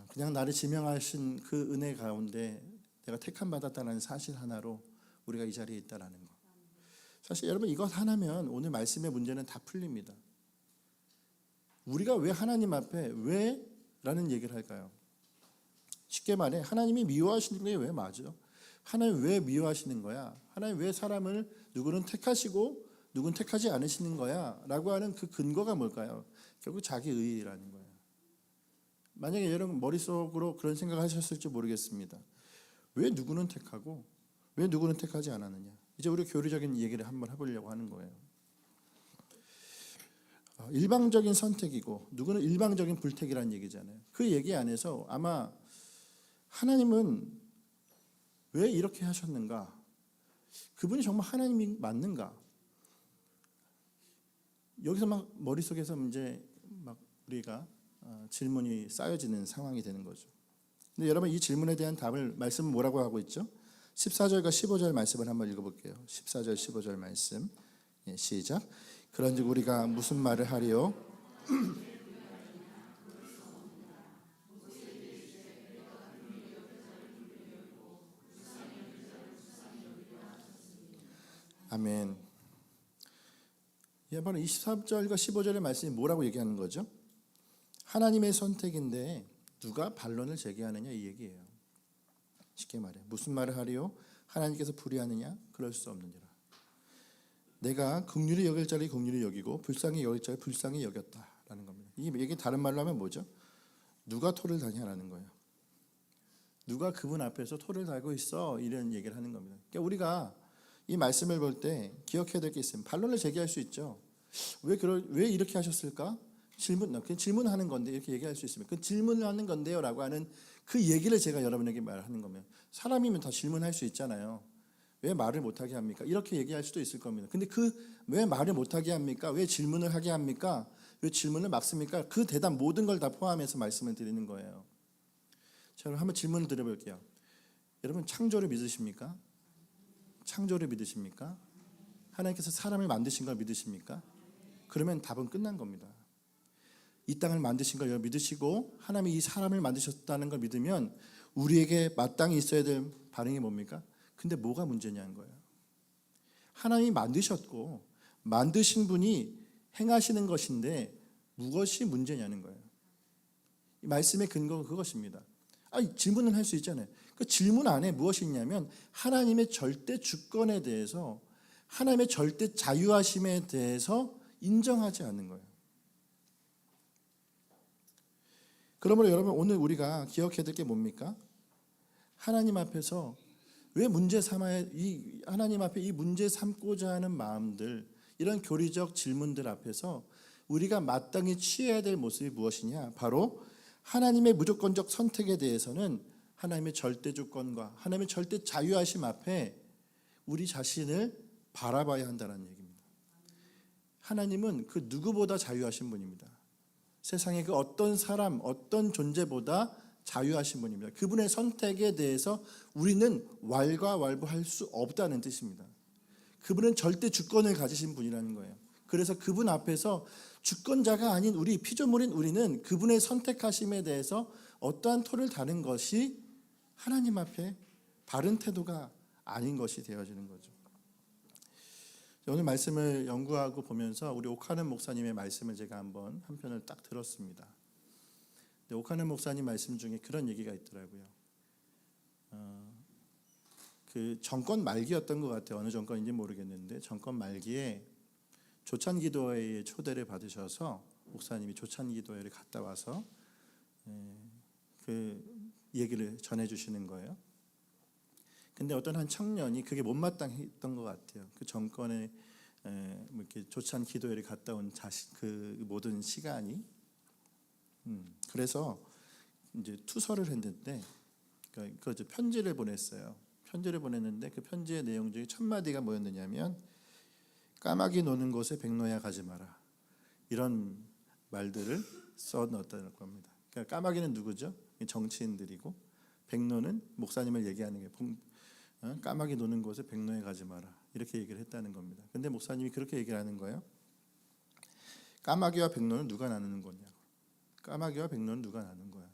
그냥 나를 지명하신 그 은혜 가운데 내가 택함 받았다는 사실 하나로 우리가 이 자리에 있다라는 거. 사실 여러분, 이것 하나면 오늘 말씀의 문제는 다 풀립니다. 우리가 왜 하나님 앞에 왜? 라는 얘기를 할까요? 쉽게 말해, 하나님이 미워하시는 게 왜 맞아요? 하나님 왜 미워하시는 거야? 하나님 왜 사람을 누구는 택하시고 누구는 택하지 않으시는 거야? 라고 하는 그 근거가 뭘까요? 결국 자기 의의라는 거예요. 만약에 여러분 머릿속으로 그런 생각을 하셨을지 모르겠습니다. 왜 누구는 택하고 왜 누구는 택하지 않았느냐? 이제 우리 교리적인 얘기를 한번 해보려고 하는 거예요. 일방적인 선택이고 누구는 일방적인 불택이라는 얘기잖아요. 그 얘기 안에서 아마 하나님은 왜 이렇게 하셨는가? 그분이 정말 하나님이 맞는가? 여기서 막 머릿속에서 이제 막 우리가 질문이 쌓여지는 상황이 되는 거죠. 근데 여러분, 이 질문에 대한 답을 말씀은 뭐라고 하고 있죠? 14절과 15절 말씀을 한번 읽어볼게요. 14절 15절 말씀 시작. 그런즉 우리가 무슨 말을 하리요? 아멘. 바로 23절과 15절의 말씀이 뭐라고 얘기하는 거죠? 하나님의 선택인데 누가 반론을 제기하느냐 이 얘기예요. 쉽게 말해 무슨 말을 하리요? 하나님께서 불의하느냐? 그럴 수 없느니라. 내가 긍휼히 여길 자를 긍휼히 여기고 불쌍히 여길 자를 불쌍히 여겼다라는 겁니다. 이 얘기 다른 말로 하면 뭐죠? 누가 토를 다냐라는 거예요. 누가 그분 앞에서 토를 달고 있어? 이런 얘기를 하는 겁니다. 그러니까 우리가 이 말씀을 볼 때 기억해야 될 게 있으면 반론을 제기할 수 있죠. 왜 이렇게 하셨을까? 질문하는 건데 이렇게 얘기할 수 있으면 그 질문을 하는 건데요라고 하는 그 얘기를 제가 여러분에게 말하는 거면 사람이면 다 질문할 수 있잖아요. 왜 말을 못하게 합니까? 이렇게 얘기할 수도 있을 겁니다. 근데 그 왜 말을 못하게 합니까? 왜 질문을 하게 합니까? 왜 질문을 막습니까? 그 대답 모든 걸 다 포함해서 말씀을 드리는 거예요. 자, 그럼 한번 질문을 드려볼게요. 여러분 창조를 믿으십니까? 창조를 믿으십니까? 하나님께서 사람을 만드신 걸 믿으십니까? 그러면 답은 끝난 겁니다. 이 땅을 만드신 걸 믿으시고 하나님이 이 사람을 만드셨다는 걸 믿으면 우리에게 마땅히 있어야 될 반응이 뭡니까? 근데 뭐가 문제냐는 거예요. 하나님이 만드셨고 만드신 분이 행하시는 것인데 무엇이 문제냐는 거예요. 이 말씀의 근거는 그것입니다. 질문을 할 수 있잖아요. 그 질문 안에 무엇이 있냐면 하나님의 절대 주권에 대해서, 하나님의 절대 자유하심에 대해서 인정하지 않는 거예요. 그러므로 여러분 오늘 우리가 기억해야 될 게 뭡니까? 하나님 앞에서 왜 문제 삼아야, 하나님 앞에 이 문제 삼고자 하는 마음들, 이런 교리적 질문들 앞에서 우리가 마땅히 취해야 될 모습이 무엇이냐? 바로 하나님의 무조건적 선택에 대해서는 하나님의 절대 주권과 하나님의 절대 자유하심 앞에 우리 자신을 바라봐야 한다는 얘기입니다. 하나님은 그 누구보다 자유하신 분입니다. 세상의 그 어떤 사람, 어떤 존재보다 자유하신 분입니다. 그분의 선택에 대해서 우리는 왈가왈부할 수 없다는 뜻입니다. 그분은 절대 주권을 가지신 분이라는 거예요. 그래서 그분 앞에서 주권자가 아닌 우리, 피조물인 우리는 그분의 선택하심에 대해서 어떠한 토를 다는 것이 하나님 앞에 바른 태도가 아닌 것이 되어지는 거죠. 오늘 말씀을 연구하고 보면서 우리 오카는 목사님의 말씀을 제가 한번 한 편을 딱 들었습니다. 오카는 목사님 말씀 중에 그런 얘기가 있더라고요. 그 정권 말기였던 것 같아요. 어느 정권인지 모르겠는데 정권 말기에 조찬기도회에 초대를 받으셔서 목사님이 조찬기도회를 갔다 와서 그 얘기를 전해주시는 거예요. 근데 어떤 한 청년이 그게 못마땅했던 것 같아요. 그 정권에 이렇게 조찬기도회를 갔다 온 그 모든 시간이. 그래서 이제 투서를 했는데 그 편지를 보냈어요. 편지를 보냈는데 그 편지의 내용 중에 첫 마디가 뭐였느냐면 까마귀 노는 곳에 백로야 가지 마라, 이런 말들을 써 넣었다는 겁니다. 그러니까 까마귀는 누구죠? 정치인들이고 백로는 목사님을 얘기하는 게 까마귀 노는 곳에 백로에 가지 마라, 이렇게 얘기를 했다는 겁니다. 근데 목사님이 그렇게 얘기를 하는 거예요. 까마귀와 백로는 누가 나누는 거냐? 까마귀와 백로는 누가 나누는 거야?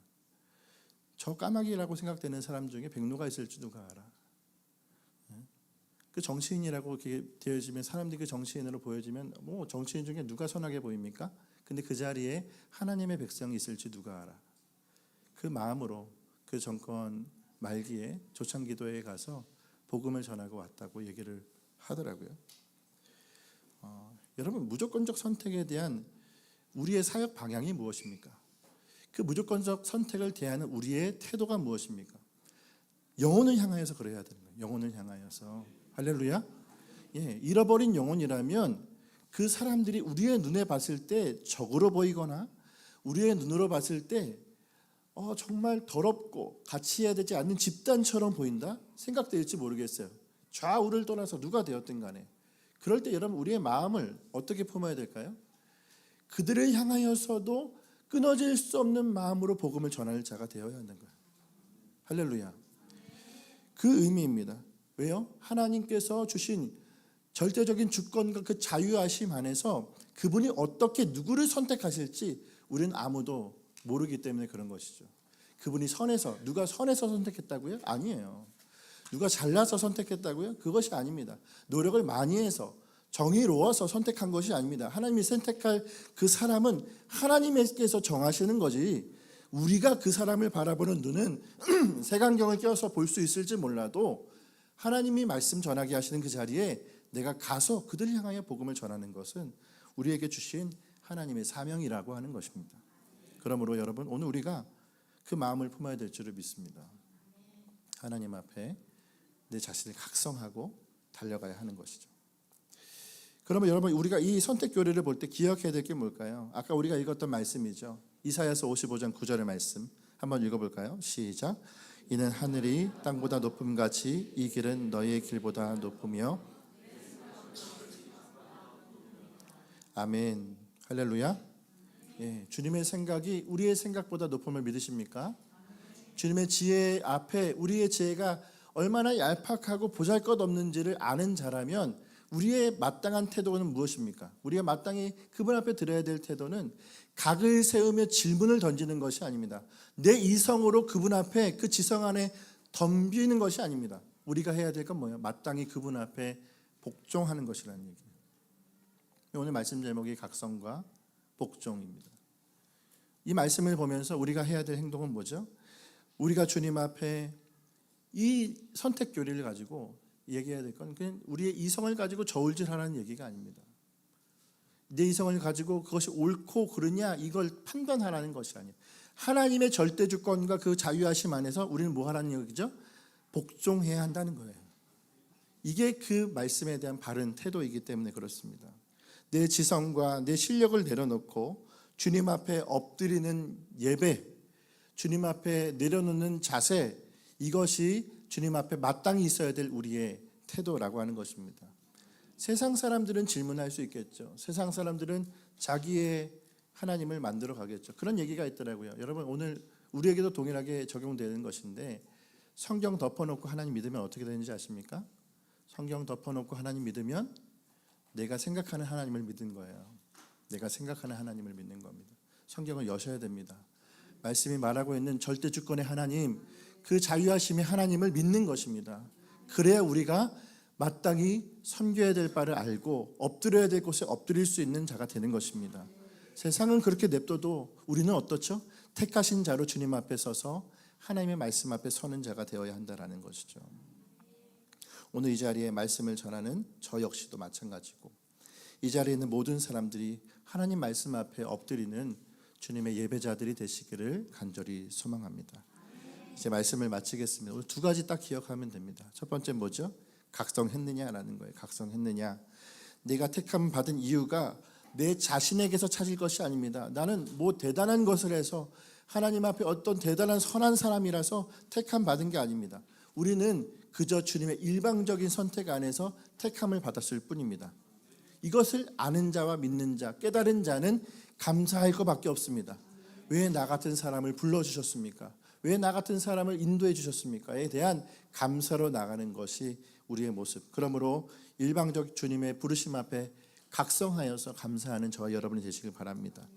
저 까마귀라고 생각되는 사람 중에 백로가 있을지 누가 알아? 그 정치인이라고 이렇게 되어지면 사람들이 그 정치인으로 보여지면 뭐 정치인 중에 누가 선하게 보입니까? 근데 그 자리에 하나님의 백성이 있을지 누가 알아? 그 마음으로 그 정권 말기에 조찬기도회에 가서 복음을 전하고 왔다고 얘기를 하더라고요. 여러분 무조건적 선택에 대한 우리의 사역 방향이 무엇입니까? 그 무조건적 선택을 대하는 우리의 태도가 무엇입니까? 영혼을 향하여서 그래야 되는 거예요. 영혼을 향하여서. 할렐루야. 잃어버린 영혼이라면 그 사람들이 우리의 눈에 봤을 때 적으로 보이거나 우리의 눈으로 봤을 때 정말 더럽고 같이 해야 되지 않는 집단처럼 보인다? 생각될지 모르겠어요. 좌우를 떠나서 누가 되었든 간에. 그럴 때 여러분 우리의 마음을 어떻게 품어야 될까요? 그들을 향하여서도 끊어질 수 없는 마음으로 복음을 전할 자가 되어야 하는 거예요. 할렐루야. 그 의미입니다. 왜요? 하나님께서 주신 절대적인 주권과 그 자유하심 안에서 그분이 어떻게 누구를 선택하실지 우리는 아무도 모르기 때문에 그런 것이죠. 그분이 누가 선해서 선택했다고요? 아니에요. 누가 잘나서 선택했다고요? 그것이 아닙니다. 노력을 많이 해서 정의로워서 선택한 것이 아닙니다. 하나님이 선택할 그 사람은 하나님께서 정하시는 거지, 우리가 그 사람을 바라보는 눈은 색안경을 껴서 볼 수 있을지 몰라도 하나님이 말씀 전하게 하시는 그 자리에 내가 가서 그들을 향하여 복음을 전하는 것은 우리에게 주신 하나님의 사명이라고 하는 것입니다. 그러므로 여러분 오늘 우리가 그 마음을 품어야 될 줄을 믿습니다. 하나님 앞에 내 자신을 각성하고 달려가야 하는 것이죠. 그러면 여러분 우리가 이 선택 교리를 볼 때 기억해야 될 게 뭘까요? 아까 우리가 읽었던 말씀이죠. 이사야서 55장 9절의 말씀 한번 읽어볼까요? 시작. 이는 하늘이 땅보다 높음같이 이 길은 너희의 길보다 높으며. 아멘. 할렐루야. 주님의 생각이 우리의 생각보다 높음을 믿으십니까? 주님의 지혜 앞에 우리의 지혜가 얼마나 얄팍하고 보잘것없는지를 아는 자라면 우리의 마땅한 태도는 무엇입니까? 우리가 마땅히 그분 앞에 드려야 될 태도는 각을 세우며 질문을 던지는 것이 아닙니다. 내 이성으로 그분 앞에 그 지성 안에 덤비는 것이 아닙니다. 우리가 해야 될 건 뭐예요? 마땅히 그분 앞에 복종하는 것이라는 얘기예요. 오늘 말씀 제목이 각성과 복종입니다. 이 말씀을 보면서 우리가 해야 될 행동은 뭐죠? 우리가 주님 앞에 이 선택 교리를 가지고 얘기해야 될 건 그냥 우리의 이성을 가지고 저울질하라는 얘기가 아닙니다. 내 이성을 가지고 그것이 옳고 그르냐 이걸 판단하라는 것이 아니에요. 하나님의 절대 주권과 그 자유하심 안에서 우리는 뭐 하라는 얘기죠? 복종해야 한다는 거예요. 이게 그 말씀에 대한 바른 태도이기 때문에 그렇습니다. 내 지성과 내 실력을 내려놓고 주님 앞에 엎드리는 예배, 주님 앞에 내려놓는 자세, 이것이 주님 앞에 마땅히 있어야 될 우리의 태도라고 하는 것입니다. 세상 사람들은 질문할 수 있겠죠. 세상 사람들은 자기의 하나님을 만들어 가겠죠. 그런 얘기가 있더라고요. 여러분 오늘 우리에게도 동일하게 적용되는 것인데 성경 덮어놓고 하나님 믿으면 어떻게 되는지 아십니까? 성경 덮어놓고 하나님 믿으면 내가 생각하는 하나님을 믿는 거예요. 내가 생각하는 하나님을 믿는 겁니다. 성경을 여셔야 됩니다. 말씀이 말하고 있는 절대 주권의 하나님, 그 자유하심의 하나님을 믿는 것입니다. 그래야 우리가 마땅히 섬겨야 될 바를 알고 엎드려야 될 곳에 엎드릴 수 있는 자가 되는 것입니다. 세상은 그렇게 냅둬도 우리는 어떻죠? 택하신 자로 주님 앞에 서서 하나님의 말씀 앞에 서는 자가 되어야 한다는 것이죠. 오늘 이 자리에 말씀을 전하는 저 역시도 마찬가지고 이 자리에 있는 모든 사람들이 하나님 말씀 앞에 엎드리는 주님의 예배자들이 되시기를 간절히 소망합니다. 이제 말씀을 마치겠습니다. 오늘 두 가지 딱 기억하면 됩니다. 첫 번째 뭐죠? 각성했느냐라는 거예요. 각성했느냐. 내가 택함 받은 이유가 내 자신에게서 찾을 것이 아닙니다. 나는 뭐 대단한 것을 해서 하나님 앞에 어떤 대단한 선한 사람이라서 택함 받은 게 아닙니다. 우리는 그저 주님의 일방적인 선택 안에서 택함을 받았을 뿐입니다. 이것을 아는 자와 믿는 자, 깨달은 자는 감사할 것밖에 없습니다. 왜 나 같은 사람을 불러주셨습니까? 왜 나 같은 사람을 인도해 주셨습니까?에 대한 감사로 나가는 것이 우리의 모습. 그러므로 일방적 주님의 부르심 앞에 각성하여서 감사하는 저와 여러분이 되시길 바랍니다.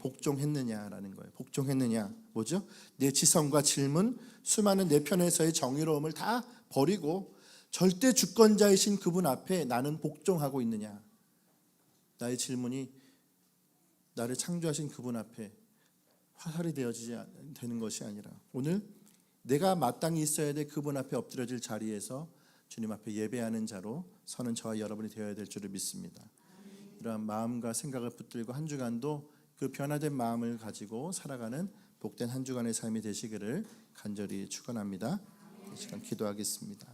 복종했느냐라는 거예요. 복종했느냐 뭐죠? 내 지성과 질문, 수많은 내 편에서의 정의로움을 다 버리고 절대 주권자이신 그분 앞에 나는 복종하고 있느냐. 나의 질문이 나를 창조하신 그분 앞에 화살이 되어지지 되는 것이 아니라 오늘 내가 마땅히 있어야 될 그분 앞에 엎드려질 자리에서 주님 앞에 예배하는 자로 서는 저와 여러분이 되어야 될 줄을 믿습니다. 이러한 마음과 생각을 붙들고 한 주간도 그 변화된 마음을 가지고 살아가는 복된 한 주간의 삶이 되시기를 간절히 축원합니다. 이 시간 기도하겠습니다.